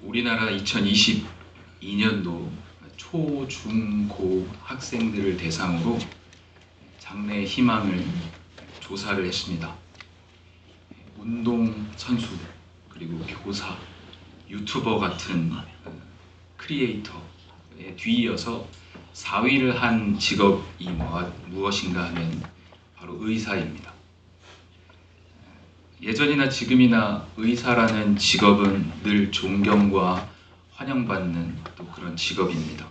우리나라 2022년도 초, 중, 고 학생들을 대상으로 장래 희망을 조사를 했습니다. 운동선수, 그리고 교사, 유튜버 같은 크리에이터에 뒤이어서 4위를 한 직업이 무엇인가 하면 바로 의사입니다. 예전이나 지금이나 의사라는 직업은 늘 존경과 환영받는 또 그런 직업입니다.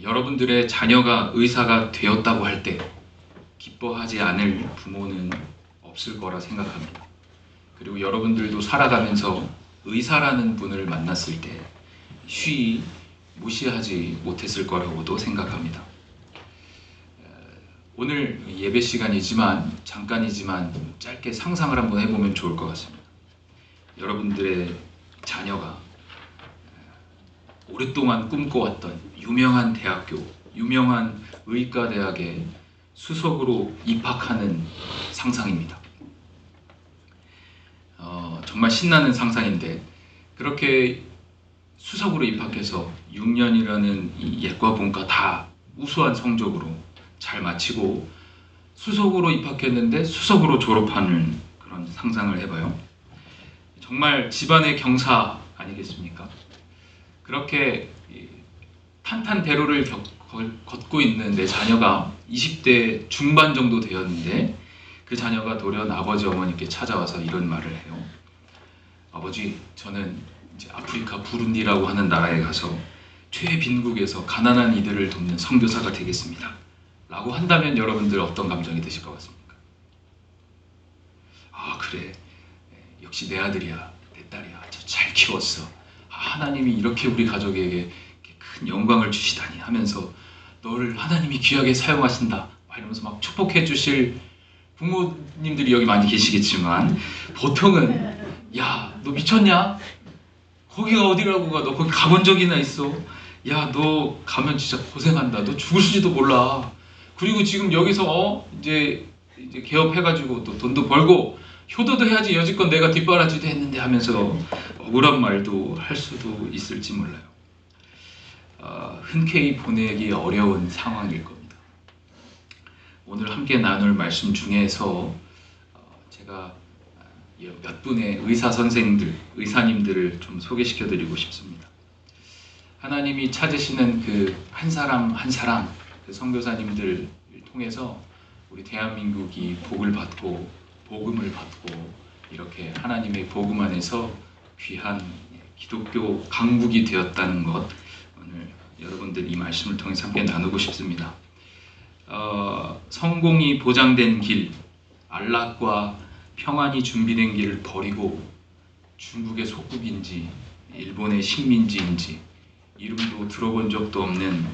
여러분들의 자녀가 의사가 되었다고 할 때 기뻐하지 않을 부모는 없을 거라 생각합니다. 그리고 여러분들도 살아가면서 의사라는 분을 만났을 때 쉬이 무시하지 못했을 거라고도 생각합니다. 오늘 예배 시간이지만 잠깐이지만 짧게 상상을 한번 해보면 좋을 것 같습니다. 여러분들의 자녀가 오랫동안 꿈꿔왔던 유명한 대학교, 유명한 의과대학에 수석으로 입학하는 상상입니다. 정말 신나는 상상인데, 그렇게 수석으로 입학해서 6년이라는 이 예과 본과 다 우수한 성적으로 잘 마치고 수석으로 입학했는데 수석으로 졸업하는 그런 상상을 해봐요. 정말 집안의 경사 아니겠습니까? 그렇게 탄탄대로를 걷고 있는 내 자녀가 20대 중반 정도 되었는데 그 자녀가 돌연 아버지 어머니께 찾아와서 이런 말을 해요. 아버지, 저는 이제 아프리카 부룬디라고 하는 나라에 가서 최빈국에서 가난한 이들을 돕는 선교사가 되겠습니다 라고 한다면 여러분들 어떤 감정이 드실 것 같습니까? 아, 그래, 역시 내 아들이야, 내 딸이야, 잘 키웠어, 하나님이 이렇게 우리 가족에게 큰 영광을 주시다니 하면서 너를 하나님이 귀하게 사용하신다 이러면서 막 축복해 주실 부모님들이 여기 많이 계시겠지만, 보통은 야, 너 미쳤냐? 거기가 어디라고 가? 너 거기 가본 적이나 있어? 야, 너 가면 진짜 고생한다. 너 죽을지도 몰라. 그리고 지금 여기서 이제 개업해가지고 또 돈도 벌고 효도도 해야지 여지껏 내가 뒷바라지도 했는데 하면서 억울한 말도 할 수도 있을지 몰라요. 흔쾌히 보내기 어려운 상황일 겁니다. 오늘 함께 나눌 말씀 중에서 제가 몇 분의 의사 선생님들, 의사님들을 좀 소개시켜 드리고 싶습니다. 하나님이 찾으시는 그 한 사람 한 사람, 그 선교사님들을 통해서 우리 대한민국이 복을 받고 복음을 받고 이렇게 하나님의 복음 안에서 귀한 기독교 강국이 되었다는 것, 오늘 여러분들 이 말씀을 통해서 함께 나누고 싶습니다. 성공이 보장된 길, 안락과 평안이 준비된 길을 버리고 중국의 속국인지 일본의 식민지인지 이름도 들어본 적도 없는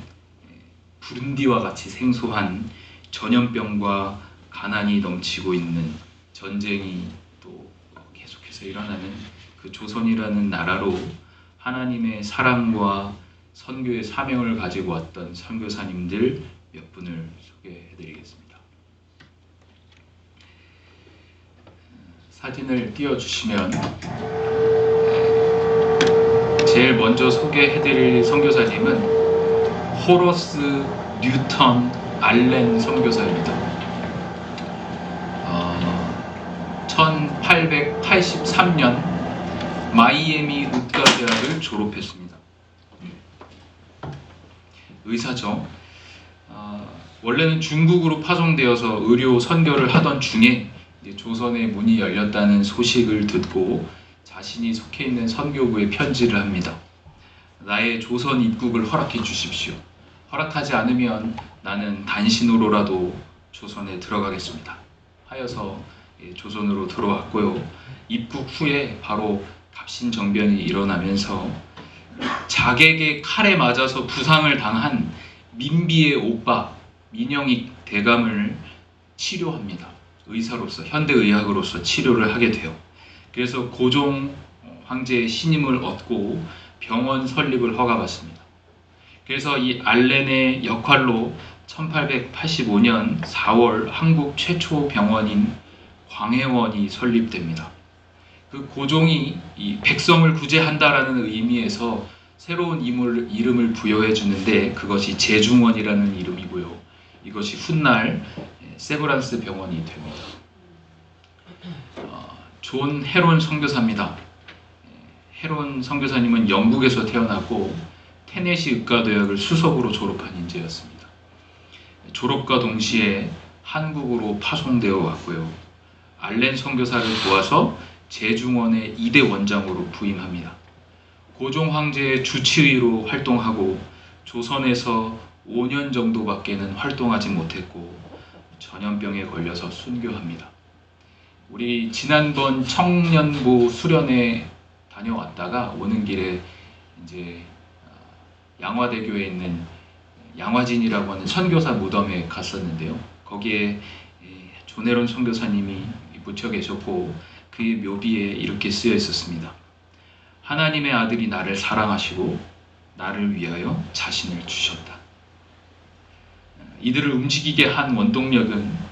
부룬디와 같이 생소한 전염병과 가난이 넘치고 있는 전쟁이 또 계속해서 일어나는 그 조선이라는 나라로 하나님의 사랑과 선교의 사명을 가지고 왔던 선교사님들 몇 분을 소개해드리겠습니다. 사진을 띄워주시면 제일 먼저 소개해드릴 선교사님은 호러스 뉴턴 알렌 선교사입니다. 1883년 마이애미 의과대학을 졸업했습니다. 의사죠. 원래는 중국으로 파송되어서 의료 선교를 하던 중에 조선의 문이 열렸다는 소식을 듣고 자신이 속해 있는 선교부에 편지를 합니다. 나의 조선 입국을 허락해 주십시오. 허락하지 않으면 나는 단신으로라도 조선에 들어가겠습니다 하여서 조선으로 들어왔고요. 입국 후에 바로 갑신정변이 일어나면서 자객의 칼에 맞아서 부상을 당한 민비의 오빠 민영익 대감을 치료합니다. 의사로서, 현대의학으로서 치료를 하게 돼요. 그래서 고종 황제의 신임을 얻고 병원 설립을 허가받습니다. 그래서 이 알렌의 역할로 1885년 4월 한국 최초 병원인 광해원이 설립됩니다. 그 고종이 이 백성을 구제한다라는 의미에서 새로운 이름을 부여해 주는데 그것이 제중원이라는 이름이고요. 이것이 훗날 세브란스 병원이 됩니다. 존 헤론 선교사입니다. 헤론 선교사님은 영국에서 태어나고 테네시 의과대학을 수석으로 졸업한 인재였습니다. 졸업과 동시에 한국으로 파송되어 왔고요. 알렌 선교사를 도와서 제중원의 2대 원장으로 부임합니다. 고종 황제의 주치의로 활동하고 조선에서 5년 정도밖에는 활동하지 못했고 전염병에 걸려서 순교합니다. 우리 지난번 청년부 수련회 다녀왔다가 오는 길에 이제 양화대교에 있는 양화진이라고 하는 선교사 무덤에 갔었는데요. 거기에 존 헤론 선교사님이 묻혀 계셨고 그의 묘비에 이렇게 쓰여 있었습니다. 하나님의 아들이 나를 사랑하시고 나를 위하여 자신을 주셨다. 이들을 움직이게 한 원동력은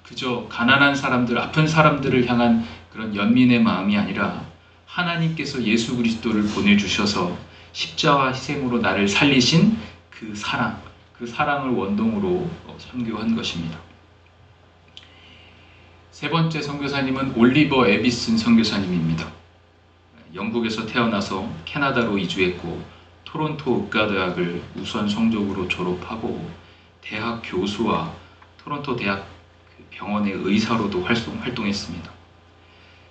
그저 가난한 사람들, 아픈 사람들을 향한 그런 연민의 마음이 아니라 하나님께서 예수 그리스도를 보내주셔서 십자가 희생으로 나를 살리신 그 사랑을 원동으로 선교한 것입니다. 세 번째 선교사님은 올리버 에비슨 선교사님입니다. 영국에서 태어나서 캐나다로 이주했고 토론토 의과대학을 우선 성적으로 졸업하고 대학 교수와 토론토 대학 병원의 의사로도 활동했습니다.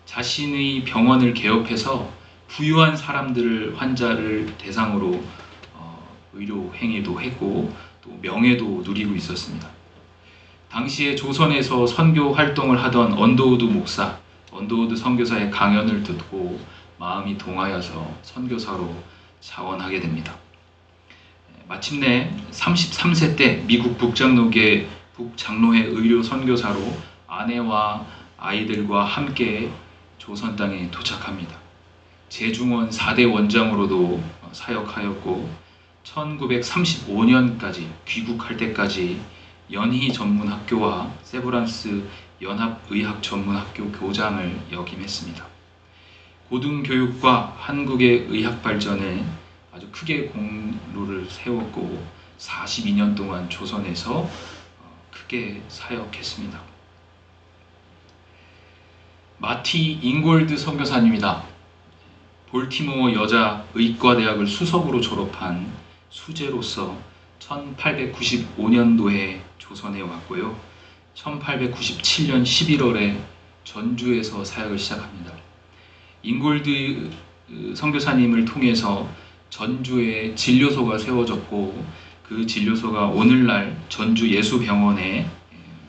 자신의 병원을 개업해서 부유한 환자를 대상으로 의료 행위도 했고 또 명예도 누리고 있었습니다. 당시에 조선에서 선교 활동을 하던 언더우드 선교사의 강연을 듣고 마음이 동하여서 선교사로 자원하게 됩니다. 마침내 33세 때 미국 북장로회 의료 선교사로 아내와 아이들과 함께 조선 땅에 도착합니다. 제중원 4대 원장으로도 사역하였고 1935년까지 귀국할 때까지 연희 전문학교와 세브란스 연합의학전문학교 교장을 역임했습니다. 고등교육과 한국의 의학 발전에 아주 크게 공로를 세웠고 42년 동안 조선에서 크게 사역했습니다. 마티 잉골드 선교사님이다. 볼티모어 여자의과대학을 수석으로 졸업한 수재로서 1895년도에 조선에 왔고요. 1897년 11월에 전주에서 사역을 시작합니다. 잉골드 선교사님을 통해서 전주에 진료소가 세워졌고 그 진료소가 오늘날 전주 예수병원의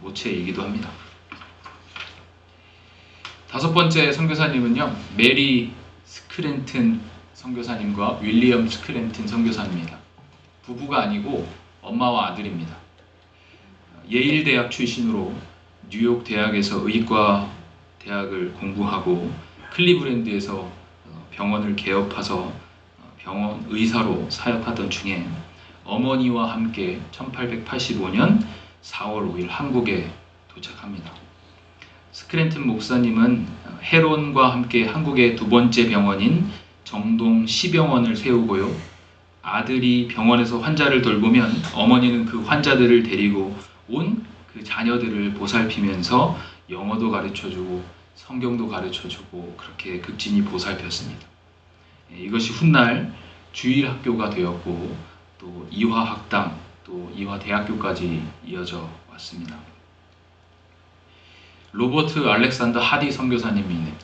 모체이기도 합니다. 다섯 번째 선교사님은요, 메리 스크랜튼 선교사님과 윌리엄 스크랜튼 선교사님입니다. 부부가 아니고 엄마와 아들입니다. 예일 대학 출신으로 뉴욕 대학에서 의과 대학을 공부하고 클리브랜드에서 병원을 개업해서 병원 의사로 사역하던 중에 어머니와 함께 1885년 4월 5일 한국에 도착합니다. 스크랜튼 목사님은 헤론과 함께 한국의 두 번째 병원인 정동 시병원을 세우고요. 아들이 병원에서 환자를 돌보면 어머니는 그 환자들을 데리고 온 그 자녀들을 보살피면서 영어도 가르쳐주고 성경도 가르쳐주고 그렇게 극진히 보살폈습니다. 이것이 훗날 주일학교가 되었고 또 이화학당 또 이화대학교까지 이어져 왔습니다. 로버트 알렉산더 하디 선교사님입니다.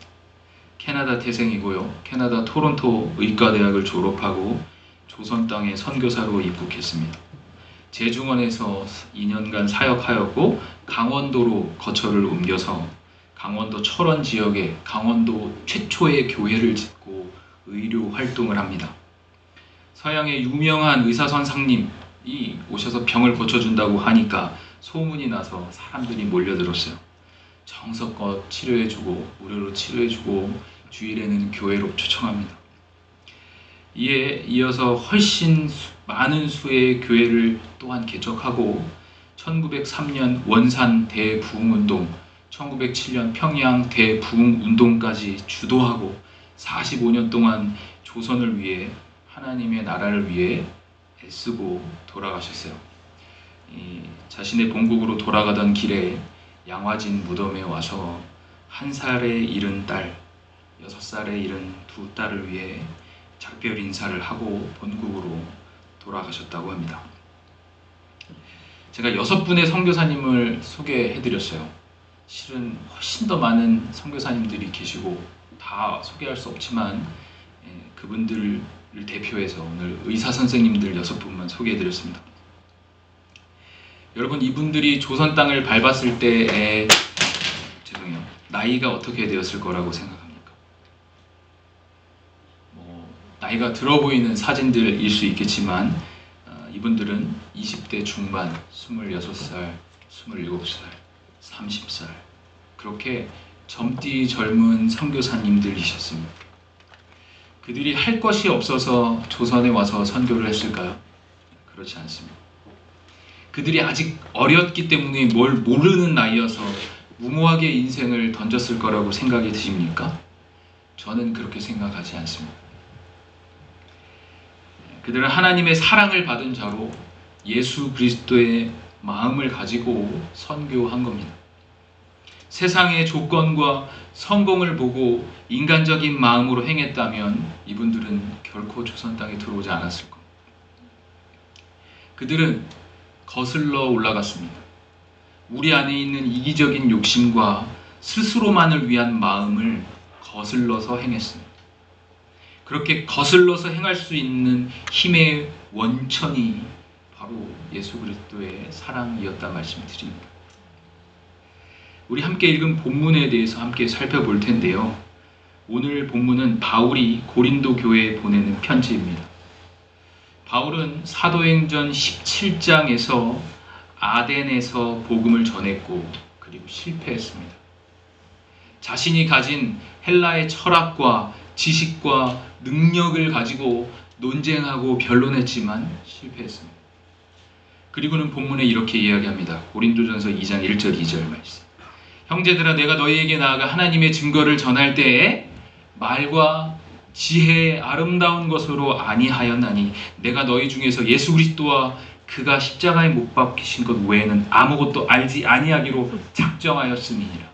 캐나다 태생이고요. 캐나다 토론토 의과대학을 졸업하고 조선 땅에 선교사로 입국했습니다. 제중원에서 2년간 사역하였고 강원도로 거처를 옮겨서 강원도 철원 지역에 강원도 최초의 교회를 짓고 의료 활동을 합니다. 서양의 유명한 의사선생님이 오셔서 병을 고쳐준다고 하니까 소문이 나서 사람들이 몰려들었어요. 정성껏 치료해주고 무료로 치료해주고 주일에는 교회로 초청합니다. 이에 이어서 훨씬 많은 수의 교회를 또한 개척하고 1903년 원산 대부흥운동, 1907년 평양 대부흥 운동까지 주도하고 45년 동안 조선을 위해, 하나님의 나라를 위해 애쓰고 돌아가셨어요. 자신의 본국으로 돌아가던 길에 양화진 무덤에 와서 1살에 잃은 딸, 6살에 잃은 2딸을 위해 작별 인사를 하고 본국으로 돌아가셨다고 합니다. 제가 6분의 선교사님을 소개해드렸어요. 실은 훨씬 더 많은 선교사님들이 계시고 다 소개할 수 없지만 그분들을 대표해서 오늘 의사 선생님들 6분만 소개해드렸습니다. 여러분, 이분들이 조선 땅을 밟았을 때의 나이가 어떻게 되었을 거라고 생각합니까? 나이가 들어 보이는 사진들일 수 있겠지만 이분들은 20대 중반, 26살, 27살, 30살 그렇게 젊디 젊은 선교사님들이셨습니다. 그들이 할 것이 없어서 조선에 와서 선교를 했을까요? 그렇지 않습니다. 그들이 아직 어렸기 때문에 뭘 모르는 나이여서 무모하게 인생을 던졌을 거라고 생각이 드십니까? 저는 그렇게 생각하지 않습니다. 그들은 하나님의 사랑을 받은 자로 예수 그리스도의 마음을 가지고 선교한 겁니다. 세상의 조건과 성공을 보고 인간적인 마음으로 행했다면 이분들은 결코 조선 땅에 들어오지 않았을 겁니다. 그들은 거슬러 올라갔습니다. 우리 안에 있는 이기적인 욕심과 스스로만을 위한 마음을 거슬러서 행했습니다. 그렇게 거슬러서 행할 수 있는 힘의 원천이 바로 예수 그리스도의 사랑이었다 말씀드립니다. 우리 함께 읽은 본문에 대해서 함께 살펴볼 텐데요. 오늘 본문은 바울이 고린도 교회에 보내는 편지입니다. 바울은 사도행전 17장에서 아덴에서 복음을 전했고 그리고 실패했습니다. 자신이 가진 헬라의 철학과 지식과 능력을 가지고 논쟁하고 변론했지만 실패했습니다. 그리고는 본문에 이렇게 이야기합니다. 고린도전서 2장 1절 2절 말씀. 형제들아, 내가 너희에게 나아가 하나님의 증거를 전할 때에 말과 지혜의 아름다운 것으로 아니하였나니 내가 너희 중에서 예수 그리스도와 그가 십자가에 못 박히신 것 외에는 아무것도 알지 아니하기로 작정하였음이니라.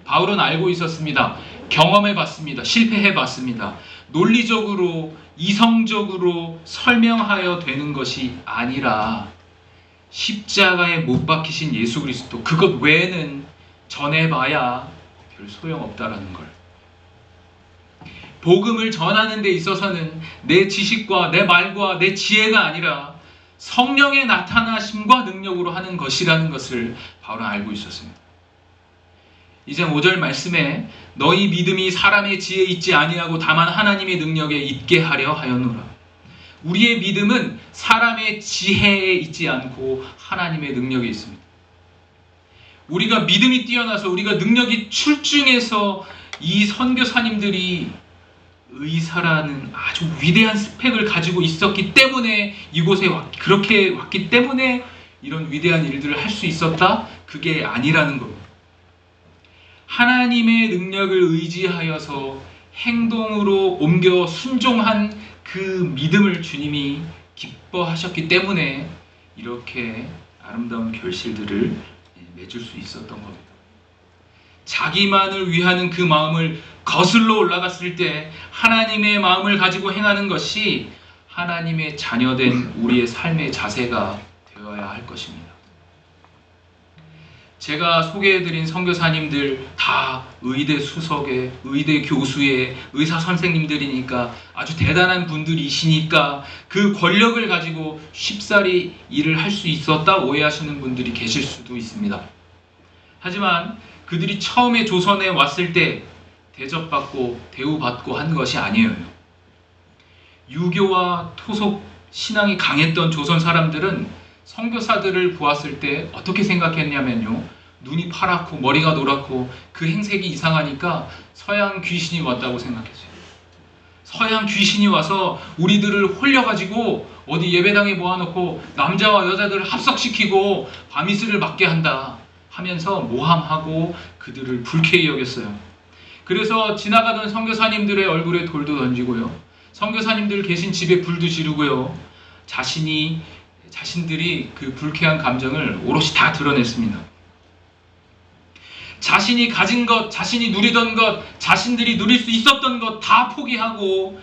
바울은 알고 있었습니다. 경험해봤습니다. 실패해봤습니다. 논리적으로 이성적으로 설명하여 되는 것이 아니라 십자가에 못 박히신 예수 그리스도, 그것 외에는 전해봐야 별 소용없다라는 걸. 복음을 전하는 데 있어서는 내 지식과 내 말과 내 지혜가 아니라 성령의 나타나심과 능력으로 하는 것이라는 것을 바울은 알고 있었습니다. 이제 5절 말씀에 너희 믿음이 사람의 지혜에 있지 아니하고 다만 하나님의 능력에 있게 하려 하였노라. 우리의 믿음은 사람의 지혜에 있지 않고 하나님의 능력에 있습니다. 우리가 믿음이 뛰어나서 우리가 능력이 출중해서 이 선교사님들이 의사라는 아주 위대한 스펙을 가지고 있었기 때문에 이곳에 그렇게 왔기 때문에 이런 위대한 일들을 할 수 있었다? 그게 아니라는 겁니다. 하나님의 능력을 의지하여서 행동으로 옮겨 순종한 그 믿음을 주님이 기뻐하셨기 때문에 이렇게 아름다운 결실들을 맺을 수 있었던 겁니다. 자기만을 위하는 그 마음을 거슬러 올라갔을 때 하나님의 마음을 가지고 행하는 것이 하나님의 자녀된 우리의 삶의 자세가 되어야 할 것입니다. 제가 소개해드린 선교사님들 다 의대 수석의, 의대 교수의, 의사 선생님들이니까 아주 대단한 분들이시니까 그 권력을 가지고 쉽사리 일을 할 수 있었다 오해하시는 분들이 계실 수도 있습니다. 하지만 그들이 처음에 조선에 왔을 때 대접받고 대우받고 한 것이 아니에요. 유교와 토속 신앙이 강했던 조선 사람들은 선교사들을 보았을 때 어떻게 생각했냐면요. 눈이 파랗고 머리가 노랗고 그 행색이 이상하니까 서양 귀신이 왔다고 생각했어요. 서양 귀신이 와서 우리들을 홀려가지고 어디 예배당에 모아놓고 남자와 여자들을 합석시키고 밤이슬을 맞게 한다. 하면서 모함하고 그들을 불쾌히 여겼어요. 그래서 지나가던 선교사님들의 얼굴에 돌도 던지고요. 선교사님들 계신 집에 불도 지르고요. 자신들이 그 불쾌한 감정을 오롯이 다 드러냈습니다. 자신이 가진 것, 자신이 누리던 것, 자신들이 누릴 수 있었던 것 다 포기하고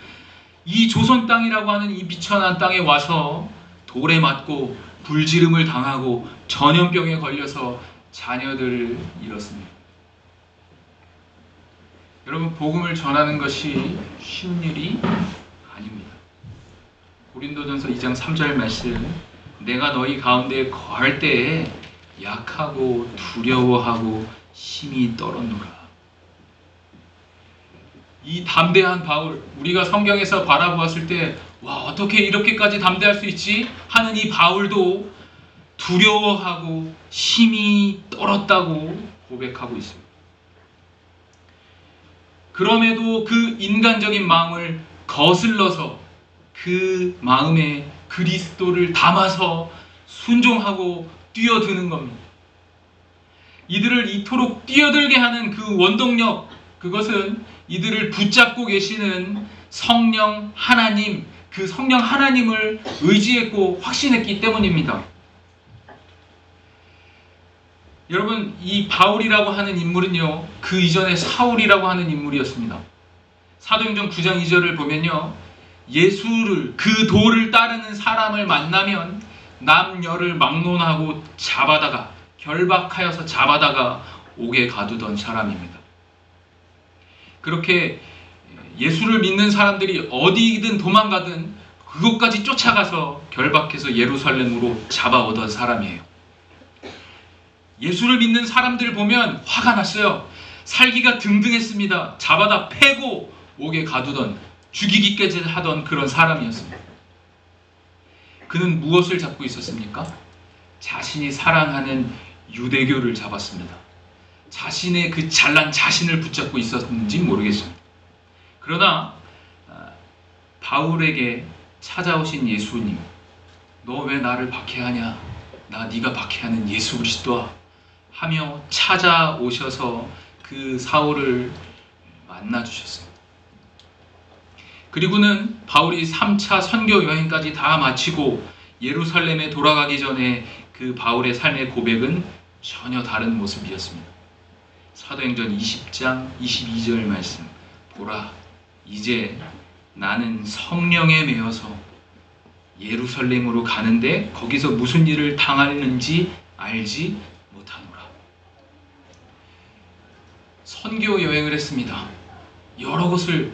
이 조선 땅이라고 하는 이 비천한 땅에 와서 돌에 맞고 불지름을 당하고 전염병에 걸려서 자녀들을 잃었습니다. 여러분, 복음을 전하는 것이 쉬운 일이 아닙니다. 고린도전서 2장 3절 말씀, 내가 너희 가운데 거할 때에 약하고 두려워하고 힘이 떨었노라. 이 담대한 바울, 우리가 성경에서 바라보았을 때 와, 어떻게 이렇게까지 담대할 수 있지? 하는 이 바울도 두려워하고 힘이 떨었다고 고백하고 있습니다. 그럼에도 그 인간적인 마음을 거슬러서 그 마음에 그리스도를 담아서 순종하고 뛰어드는 겁니다. 이들을 이토록 뛰어들게 하는 그 원동력, 그것은 이들을 붙잡고 계시는 성령 하나님, 그 성령 하나님을 의지했고 확신했기 때문입니다. 여러분, 이 바울이라고 하는 인물은요, 그 이전에 사울이라고 하는 인물이었습니다. 사도행전 9장 2절을 보면요, 예수를, 그 도를 따르는 사람을 만나면 남녀를 막론하고 잡아다가, 결박하여서 잡아다가 옥에 가두던 사람입니다. 그렇게 예수를 믿는 사람들이 어디든 도망가든 그곳까지 쫓아가서 결박해서 예루살렘으로 잡아오던 사람이에요. 예수를 믿는 사람들 보면 화가 났어요. 살기가 등등했습니다. 잡아다 패고 옥에 가두던, 죽이기까지 하던 그런 사람이었습니다. 그는 무엇을 잡고 있었습니까? 자신이 사랑하는 유대교를 잡았습니다. 자신의 그 잘난 자신을 붙잡고 있었는지 모르겠습니다. 그러나 바울에게 찾아오신 예수님, 너 왜 나를 박해하냐? 나 네가 박해하는 예수 그리스도야 하며 찾아오셔서 그 사울을 만나주셨습니다. 그리고는 바울이 3차 선교 여행까지 다 마치고 예루살렘에 돌아가기 전에 그 바울의 삶의 고백은 전혀 다른 모습이었습니다. 사도행전 20장 22절 말씀, 보라, 이제 나는 성령에 매여서 예루살렘으로 가는데 거기서 무슨 일을 당하는지 알지 못하노라. 선교 여행을 했습니다. 여러 곳을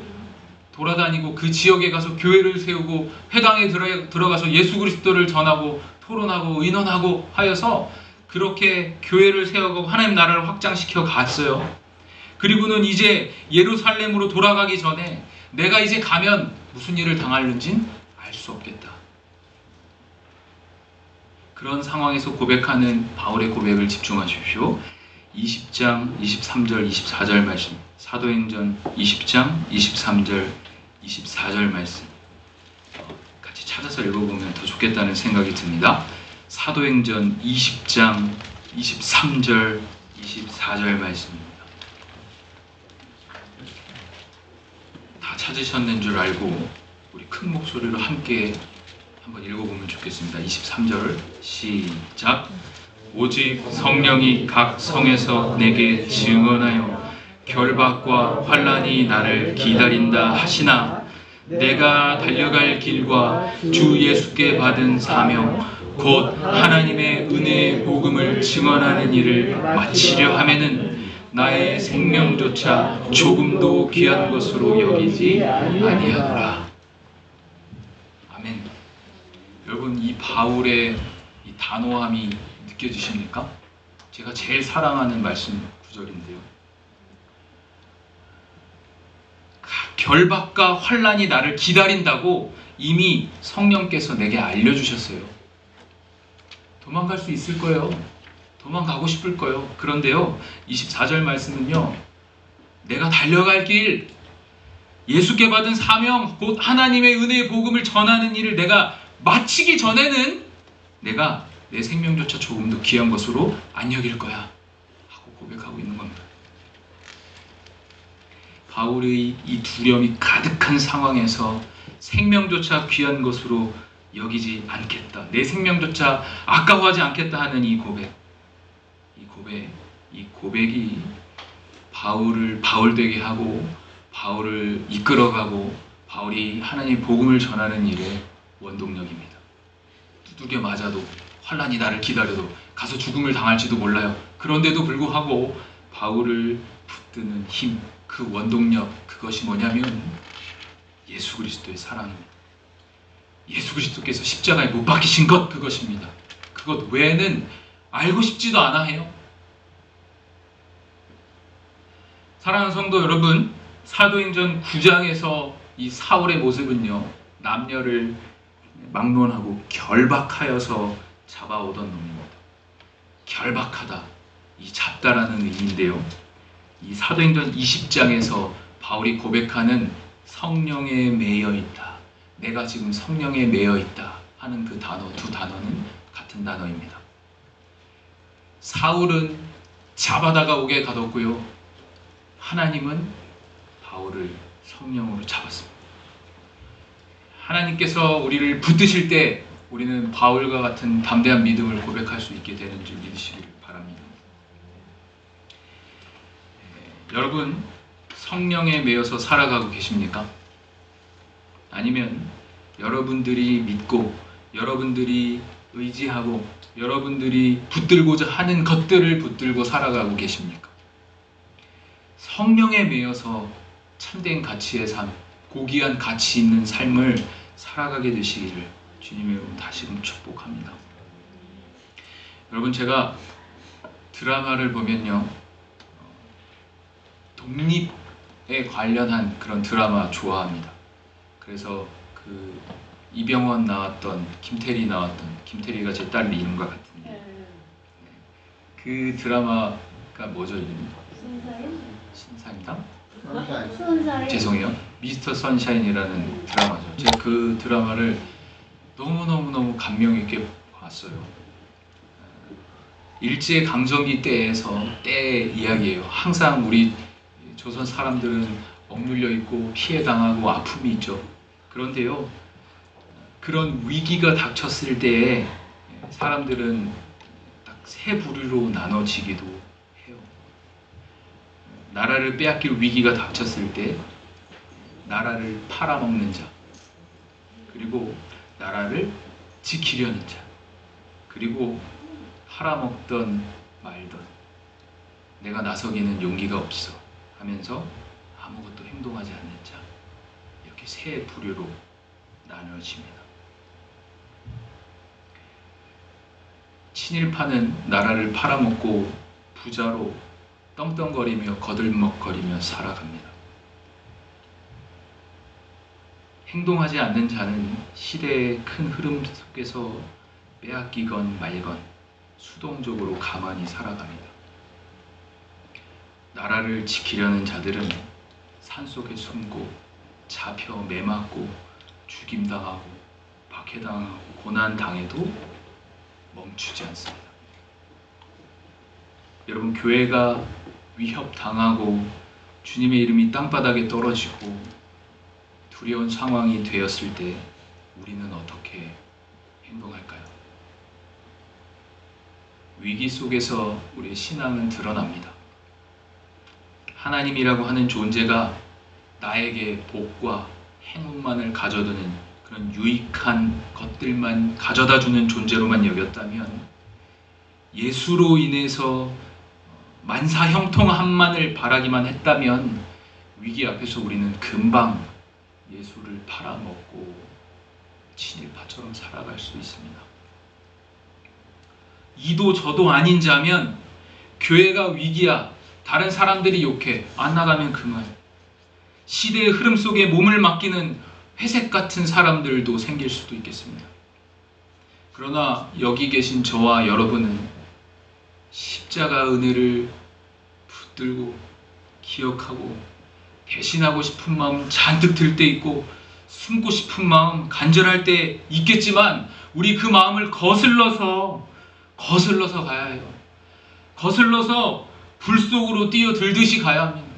돌아다니고 그 지역에 가서 교회를 세우고 회당에 들어가서 예수 그리스도를 전하고 토론하고 의논하고 하여서 그렇게 교회를 세우고 하나님 나라를 확장시켜 갔어요. 그리고는 이제 예루살렘으로 돌아가기 전에 내가 이제 가면 무슨 일을 당하는지는 알 수 없겠다. 그런 상황에서 고백하는 바울의 고백을 집중하십시오. 20장 23절 24절 말씀, 사도행전 20장 23절 24절 말씀 같이 찾아서 읽어보면 더 좋겠다는 생각이 듭니다. 사도행전 20장 23절 24절 말씀입니다. 다 찾으셨는 줄 알고 우리 큰 목소리로 함께 한번 읽어보면 좋겠습니다. 23절 시작. 오직 성령이 각 성에서 내게 증언하여 결박과 환난이 나를 기다린다 하시나 내가 달려갈 길과 주 예수께 받은 사명 곧 하나님의 은혜의 복음을 증언하는 일을 마치려 하면은 나의 생명조차 조금도 귀한 것으로 여기지 아니하노라. 아멘. 여러분, 이 바울의 이 단호함이 느껴지십니까? 제가 제일 사랑하는 말씀 구절인데요. 결박과 환난이 나를 기다린다고 이미 성령께서 내게 알려주셨어요. 도망갈 수 있을 거예요. 도망가고 싶을 거예요. 그런데요, 24절 말씀은요, 내가 달려갈 길, 예수께 받은 사명, 곧 하나님의 은혜의 복음을 전하는 일을 내가 마치기 전에는 내가 내 생명조차 조금도 귀한 것으로 안 여길 거야. 고백하고 있는 겁니다. 바울의 이 두려움이 가득한 상황에서 생명조차 귀한 것으로 여기지 않겠다, 내 생명조차 아까워하지 않겠다 하는 이 고백이 바울을 바울되게 하고 바울을 이끌어가고 바울이 하나님의 복음을 전하는 일의 원동력입니다. 두들겨 맞아도, 환난이 나를 기다려도, 가서 죽음을 당할지도 몰라요. 그런데도 불구하고 바울을 붙드는 힘, 그 원동력, 그것이 뭐냐면 예수 그리스도의 사랑입니다. 예수 그리스도께서 십자가에 못 박히신 것, 그것입니다. 그것 외에는 알고 싶지도 않아 해요. 사랑하는 성도 여러분, 사도행전 9장에서 이 사울의 모습은요, 남녀를 막론하고 결박하여서 잡아오던 놈입니다. 결박하다, 이 잡다라는 의미인데요, 이 사도행전 20장에서 바울이 고백하는 성령에 매여 있다, 내가 지금 성령에 매여 있다 하는 그 단어, 두 단어는 같은 단어입니다. 사울은 잡아다가 옥에 가뒀고요, 하나님은 바울을 성령으로 잡았습니다. 하나님께서 우리를 붙드실 때 우리는 바울과 같은 담대한 믿음을 고백할 수 있게 되는 줄 믿으시기를 바랍니다. 여러분, 성령에 매여서 살아가고 계십니까? 아니면 여러분들이 믿고 여러분들이 의지하고 여러분들이 붙들고자 하는 것들을 붙들고 살아가고 계십니까? 성령에 매여서 참된 가치의 삶, 고귀한 가치 있는 삶을 살아가게 되시기를 주님의 이름으로 다시금 축복합니다. 여러분, 제가 드라마를 보면요, 독립에 관련한 그런 드라마 좋아합니다. 그래서 그 이병헌 나왔던, 김태리 나왔던, 김태리가 제 딸 이름과 같은데, 그 드라마가 뭐죠, 이름이? 신사임당? 죄송해요. 미스터 선샤인이라는 드라마죠. 제가 그 드라마를 너무 감명 있게 봤어요. 일제 강점기 때 이야기예요. 항상 우리 조선 사람들은 억눌려 있고 피해 당하고 아픔이 있죠. 그런데요, 그런 위기가 닥쳤을 때에 사람들은 딱 세 부류로 나눠지기도 해요. 나라를 빼앗길 위기가 닥쳤을 때 나라를 팔아먹는 자, 그리고 나라를 지키려는 자, 그리고 팔아먹던 말던, 내가 나서기는 용기가 없어 하면서 아무것도 행동하지 않는 자, 이렇게 세 부류로 나누어집니다. 친일파는 나라를 팔아먹고 부자로 떵떵거리며 거들먹거리며 살아갑니다. 행동하지 않는 자는 시대의 큰 흐름 속에서 빼앗기건 말건 수동적으로 가만히 살아갑니다. 나라를 지키려는 자들은 산속에 숨고 잡혀 매맞고 죽임당하고 박해당하고 고난당해도 멈추지 않습니다. 여러분, 교회가 위협당하고 주님의 이름이 땅바닥에 떨어지고 두려운 상황이 되었을 때 우리는 어떻게 행동할까요? 위기 속에서 우리의 신앙은 드러납니다. 하나님이라고 하는 존재가 나에게 복과 행운만을 가져두는 그런 유익한 것들만 가져다주는 존재로만 여겼다면, 예수로 인해서 만사 형통함만을 바라기만 했다면 위기 앞에서 우리는 금방 예수를 팔아먹고 친일파처럼 살아갈 수 있습니다. 이도 저도 아닌 자면 교회가 위기야, 다른 사람들이 욕해, 안 나가면 그만, 시대의 흐름 속에 몸을 맡기는 회색 같은 사람들도 생길 수도 있겠습니다. 그러나 여기 계신 저와 여러분은 십자가 은혜를 붙들고 기억하고 대신하고 싶은 마음 잔뜩 들 때 있고 숨고 싶은 마음 간절할 때 있겠지만, 우리 그 마음을 거슬러서 가야 해요. 거슬러서 불 속으로 뛰어들듯이 가야 합니다.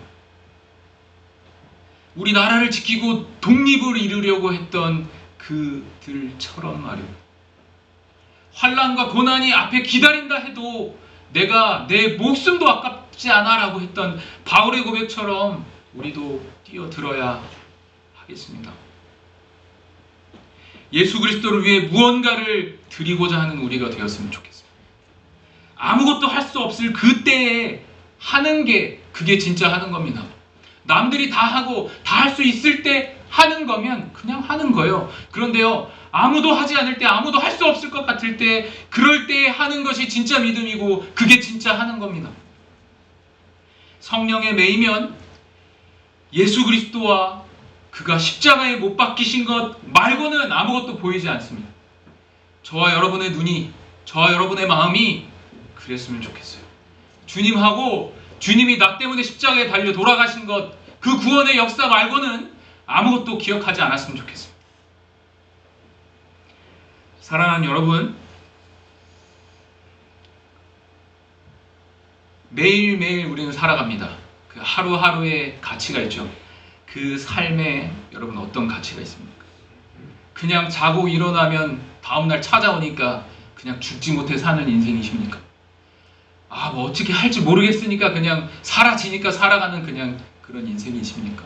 우리 나라를 지키고 독립을 이루려고 했던 그들처럼 말입니다. 환난과 고난이 앞에 기다린다 해도 내가 내 목숨도 아깝지 않아라고 했던 바울의 고백처럼 우리도 뛰어들어야 하겠습니다. 예수 그리스도를 위해 무언가를 드리고자 하는 우리가 되었으면 좋겠습니다. 아무것도 할 수 없을 그때에 하는 게 그게 진짜 하는 겁니다. 남들이 다 하고 다 할 수 있을 때 하는 거면 그냥 하는 거예요. 그런데요, 아무도 하지 않을 때, 아무도 할 수 없을 것 같을 때, 그럴 때 하는 것이 진짜 믿음이고 그게 진짜 하는 겁니다. 성령에 매이면 예수 그리스도와 그가 십자가에 못 박히신 것 말고는 아무것도 보이지 않습니다. 저와 여러분의 눈이, 저와 여러분의 마음이 그랬으면 좋겠어요. 주님하고 주님이 나 때문에 십자가에 달려 돌아가신 것, 그 구원의 역사 말고는 아무것도 기억하지 않았으면 좋겠습니다. 사랑하는 여러분, 매일매일 우리는 살아갑니다. 그 하루하루의 가치가 있죠. 그 삶에 여러분 어떤 가치가 있습니까? 그냥 자고 일어나면 다음날 찾아오니까 그냥 죽지 못해 사는 인생이십니까? 뭐 어떻게 할지 모르겠으니까 그냥 사라지니까 살아가는 그냥 그런 인생이십니까?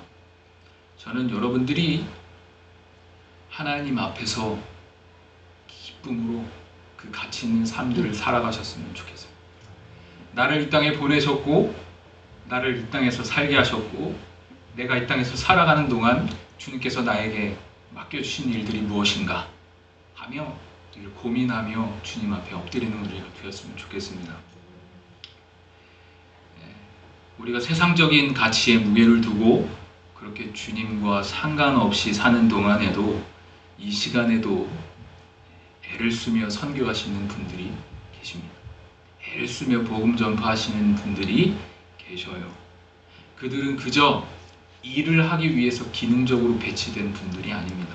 저는 여러분들이 하나님 앞에서 기쁨으로 그 가치 있는 삶들을 살아가셨으면 좋겠어요. 나를 이 땅에 보내셨고, 나를 이 땅에서 살게 하셨고, 내가 이 땅에서 살아가는 동안 주님께서 나에게 맡겨주신 일들이 무엇인가 하며 늘 고민하며 주님 앞에 엎드리는 우리가 되었으면 좋겠습니다. 우리가 세상적인 가치에 무게를 두고 그렇게 주님과 상관없이 사는 동안에도, 이 시간에도 애를 쓰며 선교하시는 분들이 계십니다. 애를 쓰며 복음 전파하시는 분들이 계셔요. 그들은 그저 일을 하기 위해서 기능적으로 배치된 분들이 아닙니다.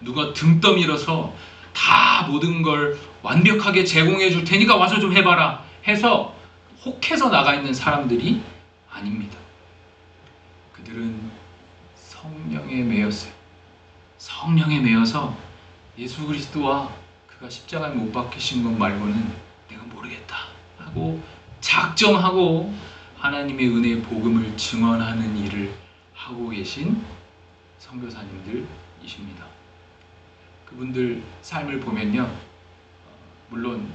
누가 등 떠밀어서 다 모든 걸 완벽하게 제공해 줄 테니까 와서 좀 해봐라 해서 혹해서 나가 있는 사람들이 아닙니다. 그들은 성령에 매였어요. 성령에 매여서 예수 그리스도와 그가 십자가에 못 박히신 것 말고는 내가 모르겠다 하고 작정하고 하나님의 은혜의 복음을 증언하는 일을 하고 계신 선교사님들이십니다. 그분들 삶을 보면요, 물론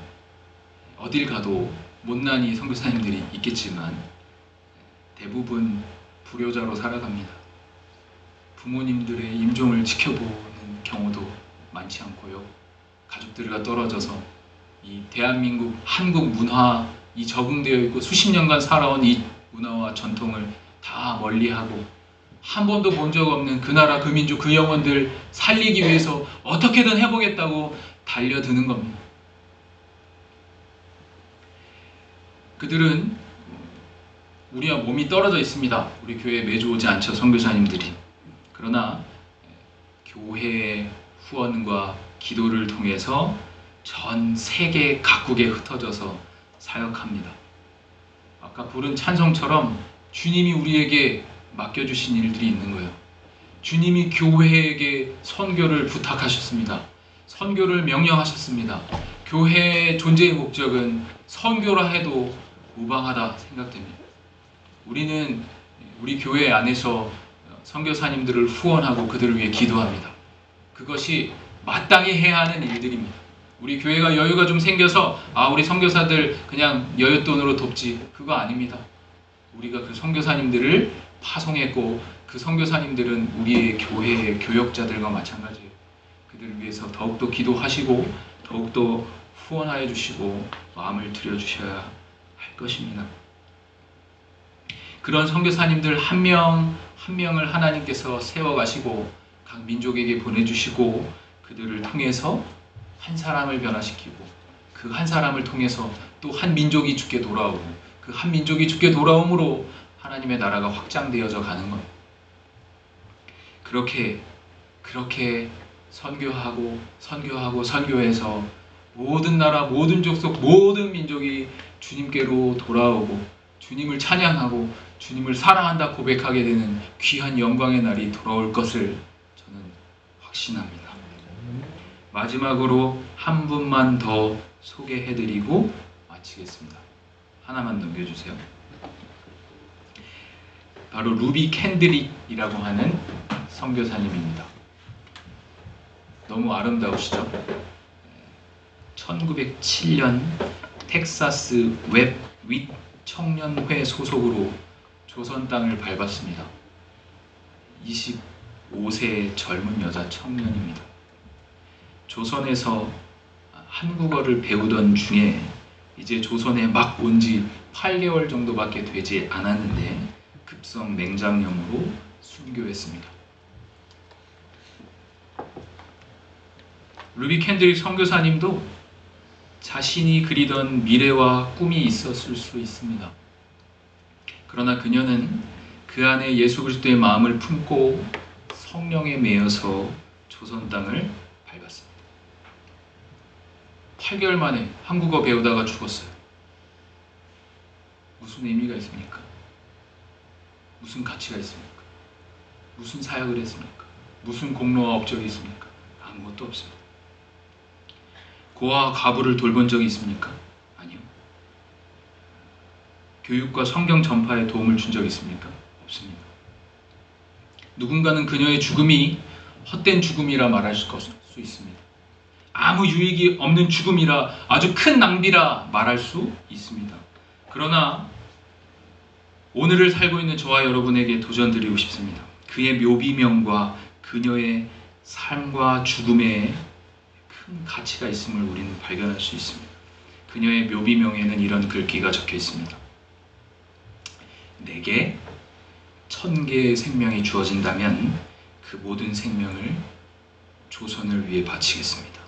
어딜 가도 못난이 선교사님들이 있겠지만 대부분 불효자로 살아갑니다. 부모님들의 임종을 지켜보는 경우도 많지 않고요. 가족들과 떨어져서 이 대한민국 한국 문화, 이 적응되어 있고 수십 년간 살아온 이 문화와 전통을 다 멀리하고 한 번도 본 적 없는 그 나라, 그 민족, 그 영혼들 살리기 위해서 어떻게든 해보겠다고 달려드는 겁니다. 그들은 우리와 몸이 떨어져 있습니다. 우리 교회에 매주 오지 않죠, 선교사님들이. 그러나 교회의 후원과 기도를 통해서 전 세계 각국에 흩어져서 사역합니다. 아까 부른 찬송처럼 주님이 우리에게 맡겨주신 일들이 있는 거예요. 주님이 교회에게 선교를 부탁하셨습니다. 선교를 명령하셨습니다. 교회의 존재의 목적은 선교라 해도 무방하다 생각됩니다. 우리는 우리 교회 안에서 선교사님들을 후원하고 그들을 위해 기도합니다. 그것이 마땅히 해야 하는 일들입니다. 우리 교회가 여유가 좀 생겨서 우리 선교사들 그냥 여윳돈으로 돕지, 그거 아닙니다. 우리가 그 선교사님들을 파송했고 그 선교사님들은 우리의 교회의 교역자들과 마찬가지예요. 그들을 위해서 더욱더 기도하시고 더욱더 후원하여 주시고 마음을 들여주셔야 할 것입니다. 그런 선교사님들 한 명 한 명을 하나님께서 세워가시고 각 민족에게 보내주시고 그들을 통해서 한 사람을 변화시키고 그 한 사람을 통해서 또 한 민족이 주께 돌아오고 그 한 민족이 주께 돌아옴으로 하나님의 나라가 확장되어져 가는 것. 그렇게 선교해서 모든 나라, 모든 족속, 모든 민족이 주님께로 돌아오고 주님을 찬양하고 주님을 사랑한다 고백하게 되는 귀한 영광의 날이 돌아올 것을 저는 확신합니다. 마지막으로 한 분만 더 소개해드리고 마치겠습니다. 하나만 넘겨주세요. 바로 루비 캔드릭이라고 하는 선교사님입니다. 너무 아름다우시죠? 1907년 텍사스 웻 청년회 소속으로 조선 땅을 밟았습니다. 25세의 젊은 여자 청년입니다. 조선에서 한국어를 배우던 중에 이제 조선에 막 온 지 8개월 정도밖에 되지 않았는데 급성 맹장염으로 순교했습니다. 루비 캔드릭 선교사님도 자신이 그리던 미래와 꿈이 있었을 수 있습니다. 그러나 그녀는 그 안에 예수 그리스도의 마음을 품고 성령에 매여서 조선 땅을 밟았습니다. 8개월 만에 한국어 배우다가 죽었어요. 무슨 의미가 있습니까? 무슨 가치가 있습니까? 무슨 사역을 했습니까? 무슨 공로와 업적이 있습니까? 아무것도 없습니다. 고아와 과부를 돌본 적이 있습니까? 아니요. 교육과 성경 전파에 도움을 준 적이 있습니까? 없습니다. 누군가는 그녀의 죽음이 헛된 죽음이라 말할 수 있습니다. 아무 유익이 없는 죽음이라, 아주 큰 낭비라 말할 수 있습니다. 그러나 오늘을 살고 있는 저와 여러분에게 도전드리고 싶습니다. 그의 묘비명과 그녀의 삶과 죽음에 큰 가치가 있음을 우리는 발견할 수 있습니다. 그녀의 묘비명에는 이런 글귀가 적혀 있습니다. 내게 1000개의 생명이 주어진다면 그 모든 생명을 조선을 위해 바치겠습니다.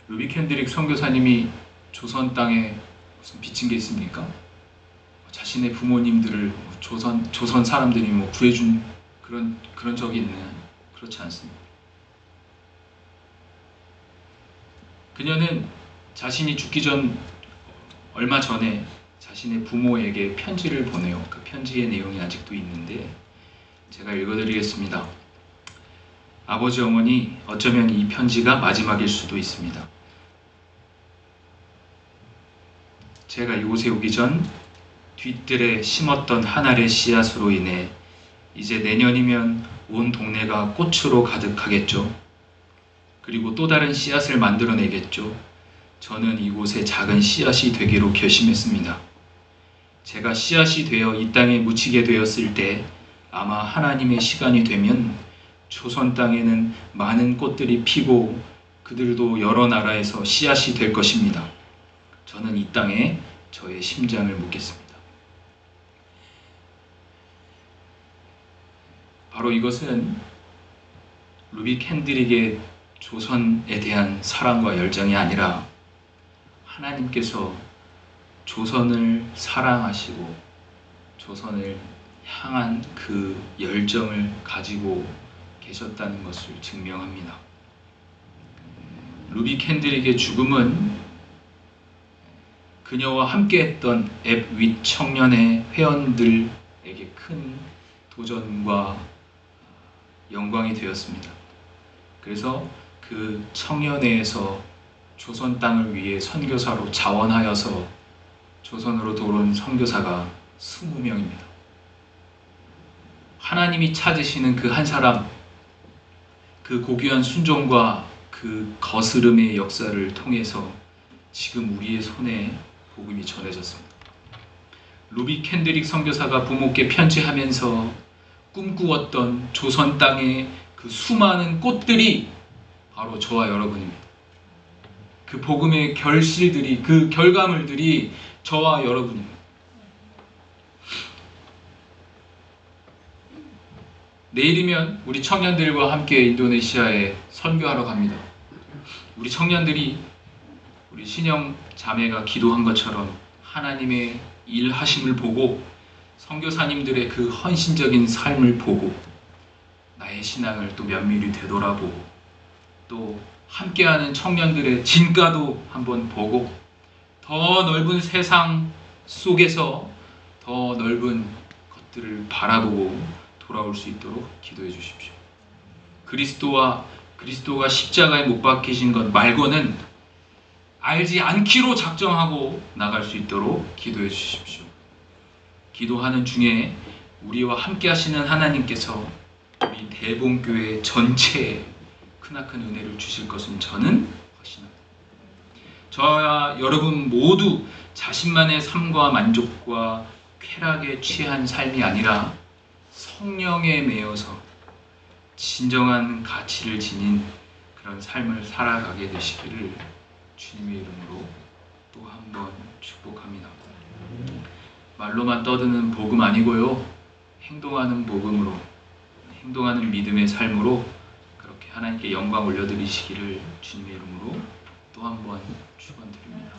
루비 캔드릭 선교사님이 조선 땅에 무슨 빚진 게 있습니까? 자신의 부모님들을 조선 사람들이 구해준 그런 적이 있나요? 그렇지 않습니다. 그녀는 자신이 죽기 전 얼마 전에 자신의 부모에게 편지를 보내요. 그 편지의 내용이 아직도 있는데 제가 읽어드리겠습니다. 아버지 어머니, 어쩌면 이 편지가 마지막일 수도 있습니다. 제가 이곳에 오기 전 뒤뜰에 심었던 한 알의 씨앗으로 인해 이제 내년이면 온 동네가 꽃으로 가득하겠죠. 그리고 또 다른 씨앗을 만들어내겠죠. 저는 이곳에 작은 씨앗이 되기로 결심했습니다. 제가 씨앗이 되어 이 땅에 묻히게 되었을 때 아마 하나님의 시간이 되면 조선 땅에는 많은 꽃들이 피고 그들도 여러 나라에서 씨앗이 될 것입니다. 저는 이 땅에 저의 심장을 묻겠습니다. 바로 이것은 루비 캔드릭의 조선에 대한 사랑과 열정이 아니라 하나님께서 조선을 사랑하시고 조선을 향한 그 열정을 가지고 계셨다는 것을 증명합니다. 루비 캔드릭의 죽음은 그녀와 함께했던 웻 청년의 회원들에게 큰 도전과 영광이 되었습니다. 그래서 그 청년회에서 조선 땅을 위해 선교사로 자원하여서 조선으로 돌아온 선교사가 20명입니다. 하나님이 찾으시는 그 한 사람, 그 고귀한 순종과 그 거스름의 역사를 통해서 지금 우리의 손에 복음이 전해졌습니다. 루비 캔드릭 선교사가 부모께 편지하면서 꿈꾸었던 조선 땅의 그 수많은 꽃들이 바로 저와 여러분입니다. 그 복음의 결실들이, 그 결과물들이 저와 여러분입니다. 내일이면 우리 청년들과 함께 인도네시아에 선교하러 갑니다. 우리 청년들이 우리 신영 자매가 기도한 것처럼 하나님의 일하심을 보고 선교사님들의 그 헌신적인 삶을 보고 나의 신앙을 또 면밀히 되돌아보고 또 함께하는 청년들의 진가도 한번 보고 더 넓은 세상 속에서 더 넓은 것들을 바라보고 돌아올 수 있도록 기도해 주십시오. 그리스도가 십자가에 못 박히신 것 말고는 알지 않기로 작정하고 나갈 수 있도록 기도해 주십시오. 기도하는 중에 우리와 함께 하시는 하나님께서 우리 대봉교회 전체에 크나큰 은혜를 주실 것은 저는 확신합니다. 저와 여러분 모두 자신만의 삶과 만족과 쾌락에 취한 삶이 아니라 성령에 매여서 진정한 가치를 지닌 그런 삶을 살아가게 되시기를 주님의 이름으로 또 한 번 축복합니다. 말로만 떠드는 복음 아니고요, 행동하는 복음으로, 행동하는 믿음의 삶으로 그렇게 하나님께 영광 올려드리시기를 주님의 이름으로 또 한 번 축원드립니다.